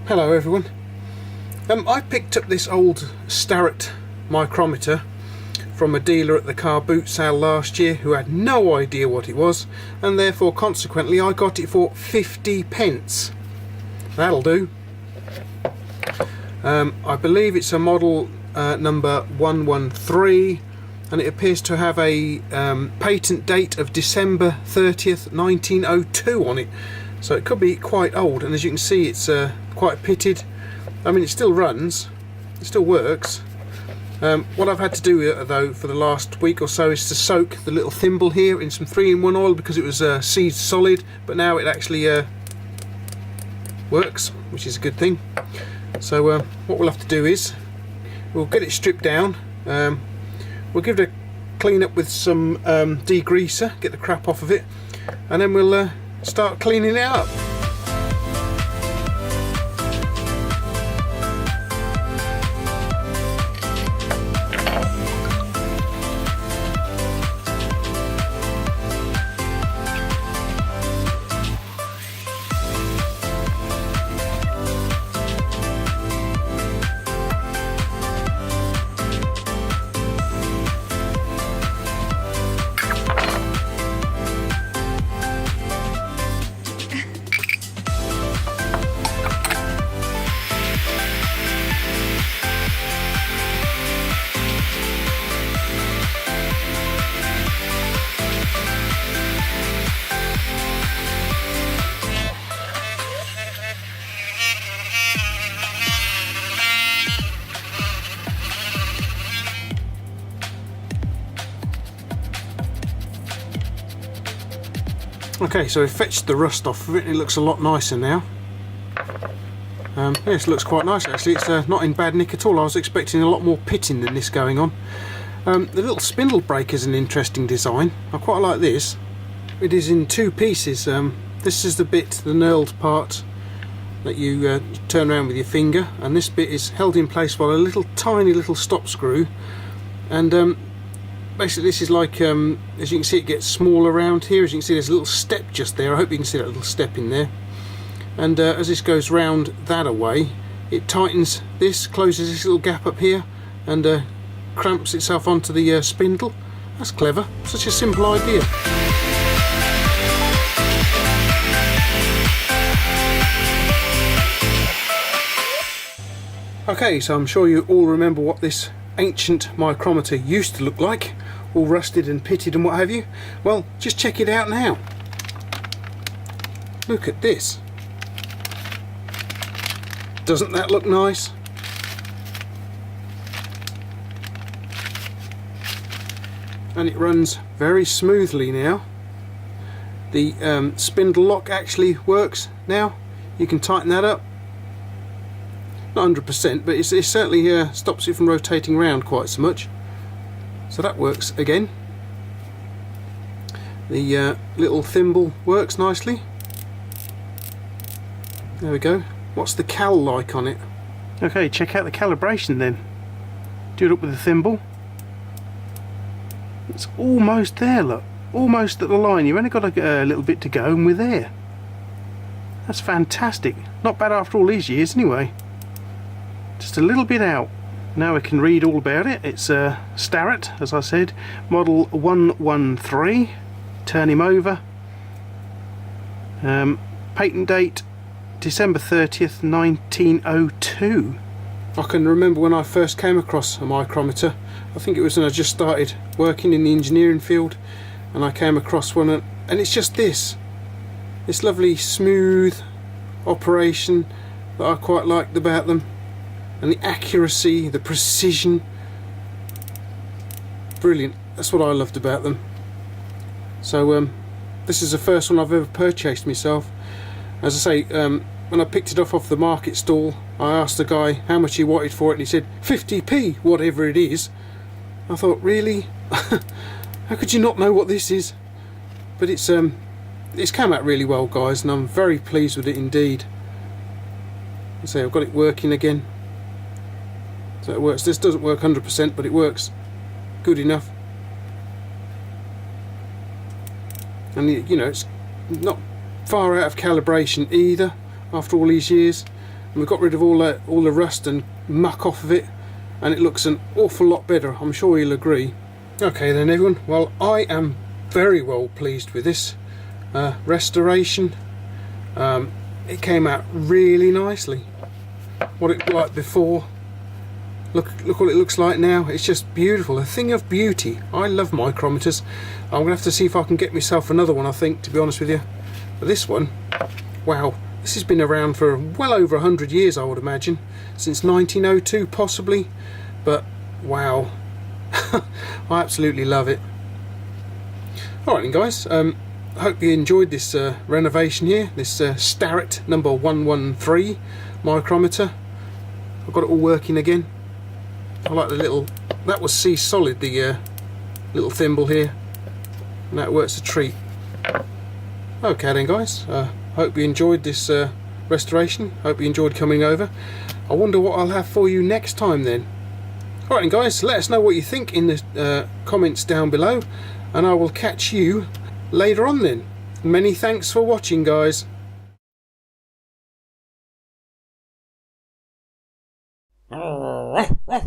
Hello everyone. I picked up this old Starrett micrometer from a dealer at the car boot sale last year who had no idea what it was, and therefore consequently I got it for 50p. That'll do. I believe it's a model number 113, and it appears to have a patent date of December 30th 1902 on it, so it could be quite old. And as you can see, it's quite pitted. I mean, it still runs, it still works. What I've had to do though for the last week or so is to soak the little thimble here in some 3-in-1 oil, because it was seized solid, but now it actually works, which is a good thing. So what we'll have to do is we'll get it stripped down, we'll give it a clean up with some degreaser, get the crap off of it, and then we'll start cleaning it up. Okay, so we've fetched the rust off of it, and it looks a lot nicer now. Yes, it looks quite nice actually. It's not in bad nick at all. I was expecting a lot more pitting than this going on. The little spindle breaker is an interesting design. I quite like this. It is in 2 pieces. This is the bit, the knurled part, that you turn around with your finger, and this bit is held in place by a little tiny little stop screw. And basically this is like, as you can see, it gets smaller around here. As you can see, there's a little step just there. I hope you can see that little step in there. And as this goes round that away, it tightens this, closes this little gap up here, and cramps itself onto the spindle. That's clever. Such a simple idea. Okay, so I'm sure you all remember what this ancient micrometer used to look like, all rusted and pitted and what have you. Well, just check it out now. Look at this. Doesn't that look nice? And it runs very smoothly now. The spindle lock actually works now. You can tighten that up. Not 100%, but it certainly stops it from rotating around quite so much. So that works again. The little thimble works nicely. There we go. What's the cal like on it? Okay, check out the calibration then. Do it up with the thimble. It's almost there, look. Almost at the line. You've only got a little bit to go and we're there. That's fantastic. Not bad after all these years anyway. Just a little bit out. Now we can read all about it. It's Starrett, as I said, model 113. Turn him over. Patent date December 30th 1902. I can remember when I first came across a micrometer. I think it was when I just started working in the engineering field, and I came across one, and it's just this lovely smooth operation that I quite liked about them. And the accuracy, the precision, brilliant. That's what I loved about them. So this is the first one I've ever purchased myself. As I say, when I picked it off the market stall, I asked the guy how much he wanted for it, and he said 50p, whatever it is. I thought, really? How could you not know what this is? But it's come out really well, guys, and I'm very pleased with it indeed. I say I've got it working again. So it works. This doesn't work 100%, but it works good enough. And you know, it's not far out of calibration either after all these years. and we got rid of all the rust and muck off of it, and it looks an awful lot better. I'm sure you'll agree. Okay then everyone, well, I am very well pleased with this restoration. It came out really nicely. What it looked like before, look what it looks like now. It's just beautiful, a thing of beauty. I love micrometers. I'm gonna have to see if I can get myself another one, I think, to be honest with you. But this one, wow, this has been around for well over 100 years, I would imagine, since 1902 possibly. But wow, I absolutely love it. Alright then guys, I hope you enjoyed this renovation here, this Starrett number 113 micrometer. I've got it all working again. I like the little, that was C solid, the little thimble here, and that works a treat. Okay then guys, hope you enjoyed this restoration, hope you enjoyed coming over. I wonder what I'll have for you next time then. Alright then guys, let us know what you think in the comments down below, and I will catch you later on then. Many thanks for watching guys. Ruff, ruff.